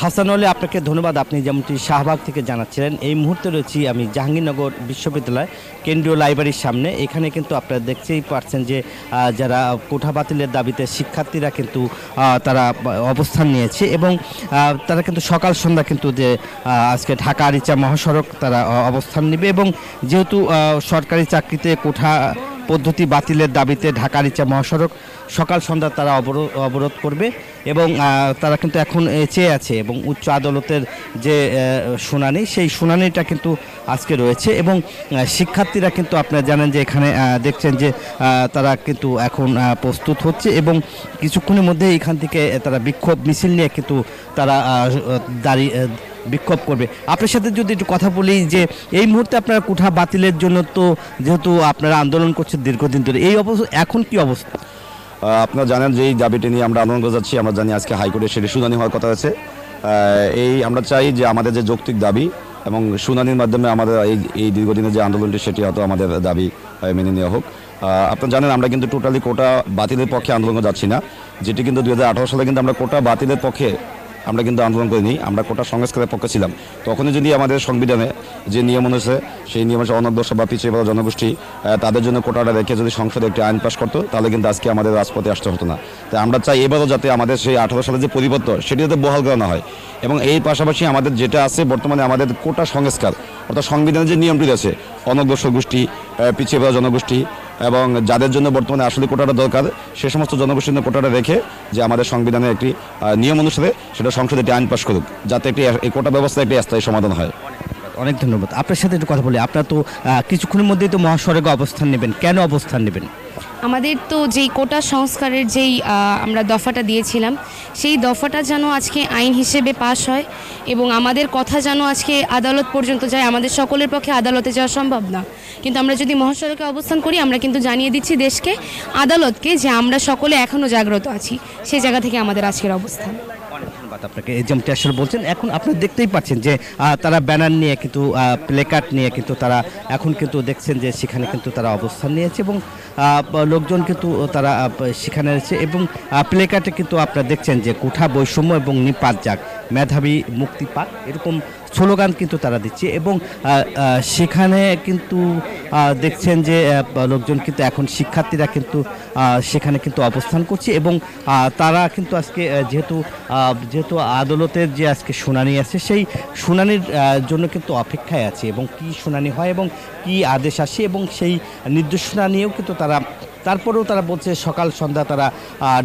হাসান আলী, আপনাকে ধন্যবাদ। আপনি যেমনটি শাহবাগ থেকে জানাচ্ছিলেন, এই মুহূর্তে রয়েছি আমি জাহাঙ্গীরনগর বিশ্ববিদ্যালয় কেন্দ্রীয় লাইব্রেরির সামনে। এখানে কিন্তু আপনারা দেখতেই পারছেন যে যারা কোঠা বাতিলের দাবিতে শিক্ষার্থীরা কিন্তু তারা অবস্থান নিয়েছে এবং তারা কিন্তু সকাল সন্ধ্যা কিন্তু যে আজকে ঢাকা আরিচা মহাসড়ক তারা অবস্থান নেবে এবং যেহেতু সরকারি চাকরিতে কোঠা পদ্ধতি বাতিলের দাবিতে ঢাকা আরিচা মহাসড়ক সকাল সন্ধ্যা তারা অবরোধ করবে এবং তারা কিন্তু এখন চেয়ে আছে এবং উচ্চ আদালতের যে শুনানি, সেই শুনানিটা কিন্তু আজকে রয়েছে এবং শিক্ষার্থীরা কিন্তু আপনারা জানেন যে এখানে দেখছেন যে তারা কিন্তু এখন প্রস্তুত হচ্ছে এবং কিছুক্ষণের মধ্যে এখান থেকে তারা বিক্ষোভ মিছিল নিয়ে কিন্তু তারা দাঁড়িয়ে বিক্ষোভ করবে। আপনার সাথে যদি একটু কথা বলি যে এই মুহূর্তে আপনারা কোঠা বাতিলের জন্য তো যেহেতু আপনারা আন্দোলন করছেন দীর্ঘদিন ধরে, এই অবস্থা এখন কি অবস্থা? আপনারা জানেন যে এই দাবিটি নিয়ে আমরা আন্দোলন করে যাচ্ছি। আমরা জানি আজকে হাইকোর্টে সেটি শুনানি হওয়ার কথা আছে। আমরা চাই যে আমাদের যে যৌক্তিক দাবি এবং শুনানির মাধ্যমে আমাদের এই দীর্ঘদিনের যে আন্দোলনটি সেটি হয়তো আমাদের দাবি মেনে নেওয়া হোক। আপনারা জানেন আমরা কিন্তু টোটালি কোটা বাতিলের পক্ষে আন্দোলন করে যাচ্ছি না, যেটি কিন্তু 2018 সালে কিন্তু আমরা কোটা বাতিলের পক্ষে আমরা কিন্তু আন্দোলন করিনি, আমরা কোটা সংস্কারের পক্ষে ছিলাম। তখনই যদি আমাদের সংবিধানে যে নিয়ম অনুসারে সেই নিয়ম অনুসারে অনগ্রসর বা পিছিয়ে পড়া জনগোষ্ঠী তাদের জন্য কোটাটা রেখে যদি সংসদে একটি আইন পাশ করতো, তাহলে কিন্তু আজকে আমাদের রাজপথে আসতে হতো না। তাই আমরা চাই এবারও যাতে আমাদের সেই 18 সালে যে পরিবর্তন সেটি যাতে বহাল করানো হয় এবং এই পাশাপাশি আমাদের যেটা আছে বর্তমানে আমাদের কোটা সংস্কার, অর্থাৎ সংবিধানের যে নিয়মটি আছে অনগ্রসর গোষ্ঠী, পিছিয়ে পড়া জনগোষ্ঠী এবং যাদের জন্য বর্তমানে আসলে কোটাটা দরকার, সে সমস্ত জনগোষ্ঠীর জন্য কোটাটা রেখে যে আমাদের সংবিধানের একটি নিয়ম অনুসারে সেটা সংসদে একটি আইন পাশ করুক, যাতে একটি এই কোটা ব্যবস্থা একটি স্থায়ী সমাধান হয়। অনেক ধন্যবাদ। আপনার সাথে একটু কথা বলি, আপনারা তো কিছুক্ষণের মধ্যেই তো মহাসড়কে অবস্থান নেবেন, কেন অবস্থান নেবেন? আমাদের তো যেই কোটা সংস্কারের যেই আমরা দফাটা দিয়েছিলাম, সেই দফাটা যেন আজকে আইন হিসেবে পাশ হয় এবং আমাদের কথা যেন আজকে আদালত পর্যন্ত যায়। আমাদের সকলের পক্ষে আদালতে যাওয়া সম্ভব না, কিন্তু আমরা যদি মহাসড়কে অবস্থান করি আমরা কিন্তু জানিয়ে দিচ্ছি দেশকে, আদালতকে, যে আমরা সকলে এখনও জাগ্রত আছি। সেই জায়গা থেকে আমাদের আজকের অবস্থান। ধন্যবাদ আপনাকে। এই যেমনটি আসলে বলছেন, এখন আপনারা দেখতেই পাচ্ছেন যে তারা ব্যানার নিয়ে কিন্তু প্লেকার্ড নিয়ে কিন্তু তারা এখন কিন্তু দেখছেন যে সেখানে কিন্তু তারা অবস্থান নিয়েছে এবং লোকজন কিন্তু তারা সেখানে রয়েছে এবং প্লেকার্ডে কিন্তু আপনারা দেখছেন যে কোঠা বৈষম্য এবং নিপাত যাক, মেধাবী মুক্তি পাক, এরকম স্লোগান কিন্তু তারা দিচ্ছে এবং সেখানে কিন্তু দেখছেন যে লোকজন কিন্তু এখন শিক্ষার্থীরা কিন্তু সেখানে কিন্তু অবস্থান করছে এবং তারা কিন্তু আজকে যেহেতু আদালতের যে আজকে শুনানি আছে সেই শুনানির জন্য কিন্তু অপেক্ষায় আছে এবং কি শুনানি হয় এবং কি আদেশ আসে এবং সেই নির্দেশনা নিয়েও কিন্তু তারপরেও তারা বলছে সকাল সন্ধ্যা তারা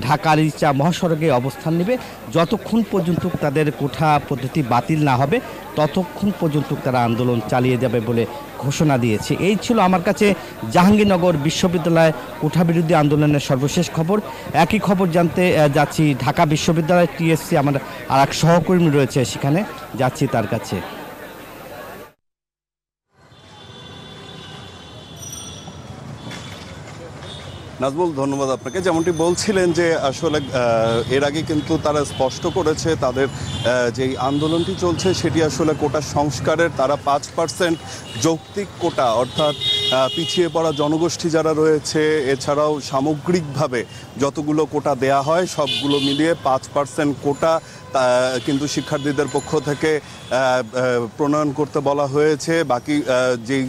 ঢাকা আরিচা মহাসড়কে অবস্থান নেবে যতক্ষণ পর্যন্ত তাদের কোঠা পদ্ধতি বাতিল না হবে, ততক্ষণ পর্যন্ত তারা আন্দোলন চালিয়ে যাবে বলে ঘোষণা দিয়েছে। এই ছিল আমার কাছে জাহাঙ্গীরনগর বিশ্ববিদ্যালয় কোঠা বিরোধী আন্দোলনের সর্বশেষ খবর। একই খবর জানতে যাচ্ছি ঢাকা বিশ্ববিদ্যালয় টিএসসি, আমার আর এক সহকর্মী রয়েছে সেখানে, যাচ্ছি তার কাছে। নাজমুল, ধন্যবাদ আপনাকে। যেমনটি বলছিলেন যে আসলে এর আগে কিন্তু তারা স্পষ্ট করেছে তাদের যেই আন্দোলনটি চলছে সেটি আসলে কোটা সংস্কারের। তারা 5% যৌক্তিক কোটা, অর্থাৎ পিছিয়ে পড়া জনগোষ্ঠী যারা রয়েছে, এছাড়াও সামগ্রিকভাবে যতগুলো কোটা দেয়া হয় সবগুলো মিলিয়ে 5% কোটা কিন্তু শিক্ষার্থীদের পক্ষ থেকে প্রণয়ন করতে বলা হয়েছে। বাকি যেই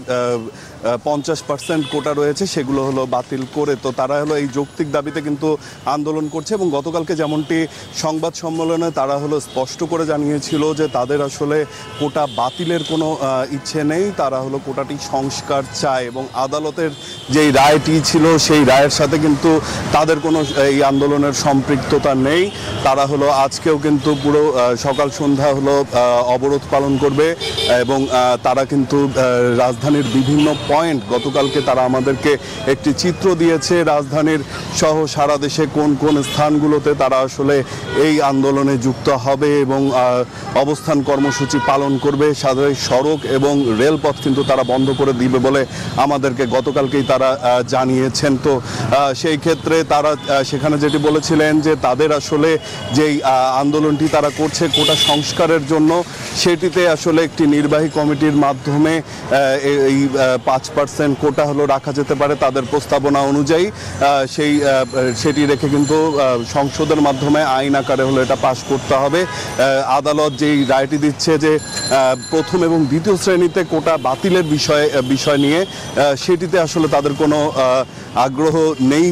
50% কোটা রয়েছে সেগুলো হলো বাতিল করে। তো তারা হলো এই যৌক্তিক দাবিতে কিন্তু আন্দোলন করছে এবং গতকালকে যেমনটি সংবাদ সম্মেলনে তারা হলো স্পষ্ট করে জানিয়েছিল যে তাদের আসলে কোটা বাতিলের কোনো ইচ্ছে নেই, তারা হলো কোটাটি সংস্কার চায় এবং আদালতের যেই রায়টি ছিল সেই রায়ের সাথে কিন্তু তাদের কোনো এই আন্দোলনের সম্পৃক্ততা নেই। তারা হলো আজকেও কিন্তু পুরো সকাল সন্ধ্যা হলো অবরোধ পালন করবে এবং তারা কিন্তু রাজধানীর বিভিন্ন পয়েন্ট, গতকালকে তারা আমাদেরকে একটি চিত্র দিয়েছে রাজধানীর সহ সারা দেশে কোন কোন স্থানগুলোতে তারা আসলে এই আন্দোলনে যুক্ত হবে এবং অবস্থান কর্মসূচি পালন করবে। সাধারণ সড়ক এবং রেলপথ কিন্তু তারা বন্ধ করে দিবে বলে আমাদেরকে গতকালকেই তারা জানিয়েছেন। তো সেই ক্ষেত্রে তারা সেখানে যেটি বলেছিলেন যে তাদের আসলে যেই আন্দোলনটি আন্দোলনটি তারা করছে কোটা সংস্কারের জন্য, সেটিতে আসলে একটি নির্বাহী কমিটির মাধ্যমে এই 5% কোটা হলো রাখা যেতে পারে তাদের প্রস্তাবনা অনুযায়ী। সেটি রেখে কিন্তু সংসদের মাধ্যমে আইন আকারে হলো এটা পাশ করতে হবে। আদালত যেই রায়টি দিচ্ছে যে প্রথম এবং দ্বিতীয় শ্রেণীতে কোটা বাতিলের বিষয় নিয়ে, সেটিতে আসলে তাদের কোনো আগ্রহ নেই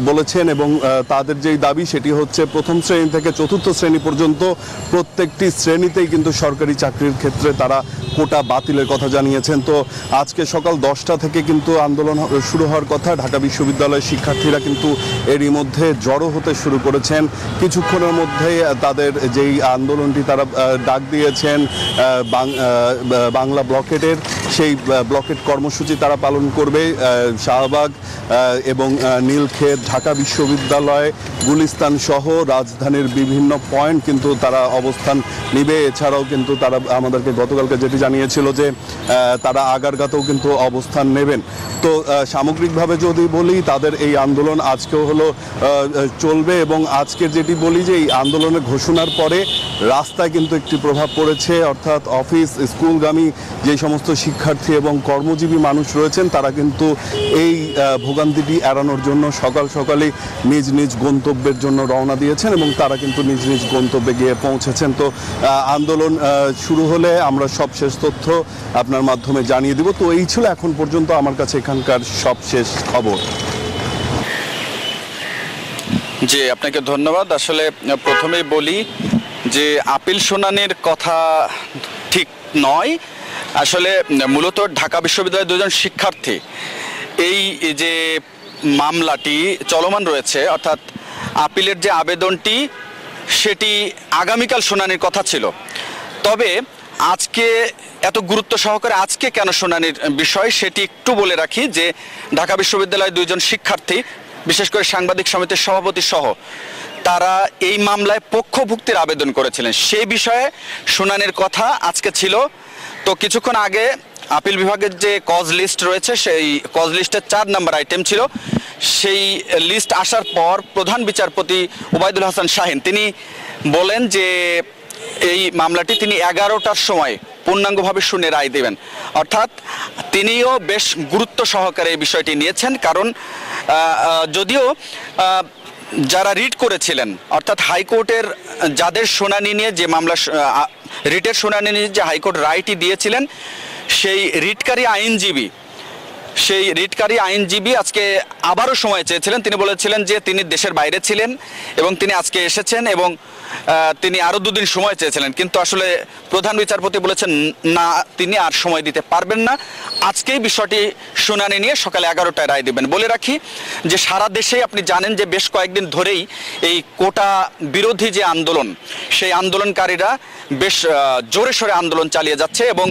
বলেছেন, এবং তাদের যেই দাবি সেটি হচ্ছে প্রথম শ্রেণী থেকে চতুর্থ শ্রেণী পর্যন্ত প্রত্যেকটি শ্রেণীতেই কিন্তু সরকারি চাকরির ক্ষেত্রে তারা কোটা বাতিলের কথা জানিয়েছেন। তো আজকে সকাল 10টা থেকে কিন্তু আন্দোলন শুরু হওয়ার কথা। ঢাকা বিশ্ববিদ্যালয়ের শিক্ষার্থীরা কিন্তু এরই মধ্যে জড়ো হতে শুরু করেছেন। কিছুক্ষণের মধ্যেই তাদের যেই আন্দোলনটি তারা ডাক দিয়েছেন বাংলা ব্লকেটের, সেই ব্লকেট কর্মসূচি তারা পালন করবে। শাহবাগ এবং নীলক্ষেত, ঢাকা বিশ্ববিদ্যালয়, গুলিস্তান সহ রাজধানীর বিভিন্ন পয়েন্ট কিন্তু তারা অবস্থান নিবে। এছাড়াও কিন্তু তারা আমাদেরকে গতকালকে যেটি জানিয়েছিল যে তারা আগারগাতেও কিন্তু অবস্থান নেবেন। তো সামগ্রিকভাবে যদি বলি তাদের এই আন্দোলন আজকেও হলো চলবে, এবং আজকের যেটি বলি যে এই আন্দোলনের ঘোষণার পরে রাস্তায় কিন্তু একটি প্রভাব পড়েছে, অর্থাৎ অফিস স্কুলগামী যে সমস্ত শিক্ষার্থী এবং কর্মজীবী মানুষ রয়েছেন তারা কিন্তু এই ভোগান্তিটি এড়ানোর জন্য সকাল সকালে নিজ নিজ গন্তব্যের জন্য রওনা দিয়েছেন, এবং তারা কিন্তু নিজ নিজ গন্তব্যে গিয়ে পৌঁছেছেন। তো আন্দোলন শুরু হলে আমরা সবশেষ তথ্য আপনার মাধ্যমে জানিয়ে দিব। তো এই ছিল এখন পর্যন্ত আমার কাছে এখানকার সবশেষ খবর। জি, আপনাকে ধন্যবাদ। আসলে প্রথমেই বলি যে আপিল শুনানির কথা ঠিক নয়। আসলে মূলত ঢাকা বিশ্ববিদ্যালয়ের দুজন শিক্ষার্থী এই যে মামলাটি চলমান রয়েছে, অর্থাৎ আপিলের যে আবেদনটি সেটি আগামীকাল শুনানির কথা ছিল। তবে আজকে এত গুরুত্ব সহকারে আজকে কেন শুনানির বিষয় সেটি একটু বলে রাখি যে ঢাকা বিশ্ববিদ্যালয়ের দুইজন শিক্ষার্থী, বিশেষ করে সাংবাদিক সমিতির সভাপতি সহ, তারা এই মামলায় পক্ষভুক্তির আবেদন করেছিলেন। সেই বিষয়ে শুনানির কথা আজকে ছিল। তো কিছুক্ষণ আগে আপিল বিভাগের যে কজ লিস্ট রয়েছে সেই কজ লিস্টের 4 নম্বর আইটেম ছিল, সেই লিস্ট আসার পর প্রধান বিচারপতি ওবায়দুল হাসান শাহীন তিনি বলেন যে এই মামলাটি তিনি 11টার সময় পূর্ণাঙ্গভাবে শুনে রায় দেবেন। অর্থাৎ তিনিও বেশ গুরুত্ব সহকারে এই বিষয়টি নিয়েছেন, কারণ যদিও যারা রিট করেছিলেন, অর্থাৎ হাইকোর্টের যাদের শুনানি নিয়ে যে মামলা রিটের শুনানি নিয়ে যে হাইকোর্ট রায়টি দিয়েছিলেন, সেই রিটকারী আইনজীবী আজকে আবারও সময় চেয়েছিলেন। তিনি বলেছিলেন যে তিনি দেশের বাইরে ছিলেন এবং তিনি আজকে এসেছেন, এবং তিনি আরও 2 দিন সময় চেয়েছিলেন, কিন্তু আসলে প্রধান বিচারপতি বলেছেন না, তিনি আর সময় দিতে পারবেন না, আজকেই বিষয়টি শুনানি নিয়ে সকালে 11টায় রায় দেবেন। বলে রাখি যে সারা দেশেই আপনি জানেন যে বেশ কয়েকদিন ধরেই এই কোটা বিরোধী যে আন্দোলন, সেই আন্দোলনকারীরা বেশ জোরে সোরে আন্দোলন চালিয়ে যাচ্ছে, এবং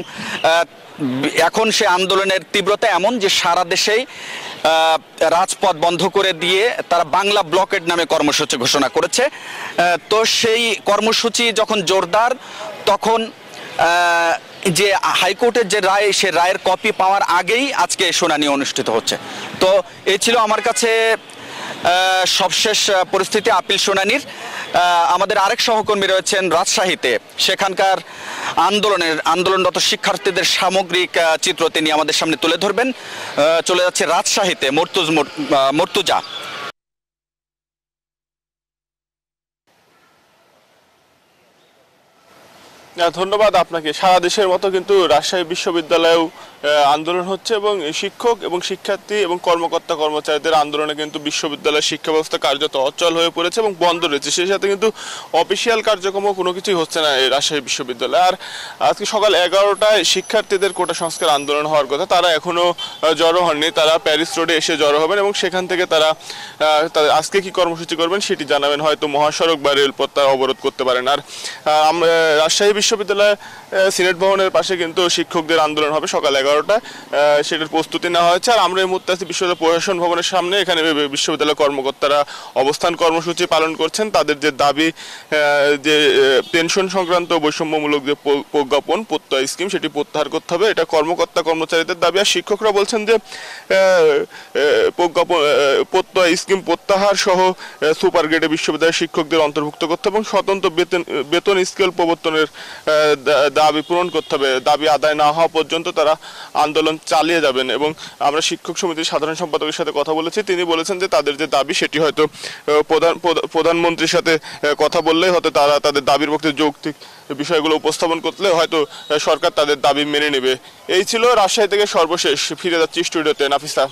এখন সে আন্দোলনের তীব্রতা এমন যে সারা দেশেই রাজপথ বন্ধ করে দিয়ে তারা বাংলা ব্লকেট নামে কর্মসূচি ঘোষণা করেছে। তো সেই কর্মসূচি যখন জোরদার, তখন যে হাইকোর্টের যে রায়, সে রায়ের কপি পাওয়ার আগেই আজকে শুনানি অনুষ্ঠিত হচ্ছে। তো এই ছিল আমার কাছে সবশেষ পরিস্থিতি আপিল শুনানির। আমাদের আরেক সহকর্মী রয়েছেন রাজশাহীতে, সেখানকার আন্দোলনরত শিক্ষার্থীদের সামগ্রিক চিত্র তিনি আমাদের সামনে তুলে ধরবেন। চলে যাচ্ছে রাজশাহীতে মর্তুজা। ধন্যবাদ আপনাকে। সারা দেশের মতো কিন্তু রাজশাহী বিশ্ববিদ্যালয়েও আন্দোলন হচ্ছে, এবং শিক্ষক এবং শিক্ষার্থী এবং কর্মকর্তা কর্মচারীদের আন্দোলনে কিন্তু বিশ্ববিদ্যালয়ের শিক্ষা ব্যবস্থা কার্যত অচল হয়ে পড়েছে এবং বন্ধ রয়েছে। সেই সাথে কিন্তু অফিসিয়াল কার্যক্রমও কোনো কিছুই হচ্ছে না এই রাজশাহী বিশ্ববিদ্যালয়ে। আর আজকে সকাল 11টায় শিক্ষার্থীদের কোটা সংস্কার আন্দোলন হওয়ার কথা, তারা এখনও জড়ো হননি। তারা প্যারিস রোডে এসে জড়ো হবেন এবং সেখান থেকে তারা আজকে কি কর্মসূচি করবেন সেটি জানাবেন। হয়তো মহাসড়ক বা রেলপথ তারা অবরোধ করতে পারেন। আর রাজশাহী বিশ্ববিদ্যালয় সিনেট ভবনের পাশে কিন্তু শিক্ষকদের আন্দোলন হবে সকাল 11টায়, সেটার প্রস্তুতি নেওয়া হয়েছে। আর আমরা এই মুহূর্তে আছি বিশ্ববিদ্যালয় প্রশাসন ভবনের সামনে। এখানে বিশ্ববিদ্যালয় কর্মকর্তারা অবস্থান কর্মসূচি পালন করছেন। তাদের যে দাবি, যে পেনশন সংক্রান্ত বৈষম্যমূলক যে প্রজ্ঞাপন প্রত্যয় স্কিম, সেটি প্রত্যাহার করতে হবে, এটা কর্মকর্তা কর্মচারীদের দাবি। আর শিক্ষকরা বলছেন যে প্রজ্ঞাপন প্রত্যয় স্কিম প্রত্যাহার সহ সুপার গ্রেডে বিশ্ববিদ্যালয়ের শিক্ষকদের অন্তর্ভুক্ত করতে হবে এবং স্বতন্ত্র বেতন স্কেল প্রবর্তনের দাবি পূরণ করতে হবে। দাবি আদায় না হওয়া পর্যন্ত তারা আন্দোলন চালিয়ে যাবেন। এবং আমরা শিক্ষক সমিতির সাধারণ সম্পাদকের সাথে কথা বলেছি, তিনি বলেছেন যে তাদের যে দাবি সেটি হয়তো প্রধানমন্ত্রীর সাথে কথা বললেই হয়তো তারা তাদের দাবির পক্ষে যৌক্তিক বিষয়গুলো উপস্থাপন করলে হয়তো সরকার তাদের দাবি মেনে নেবে। এই ছিল রাজশাহী থেকে সর্বশেষ। ফিরে যাচ্ছি স্টুডিওতে। নাফিসা।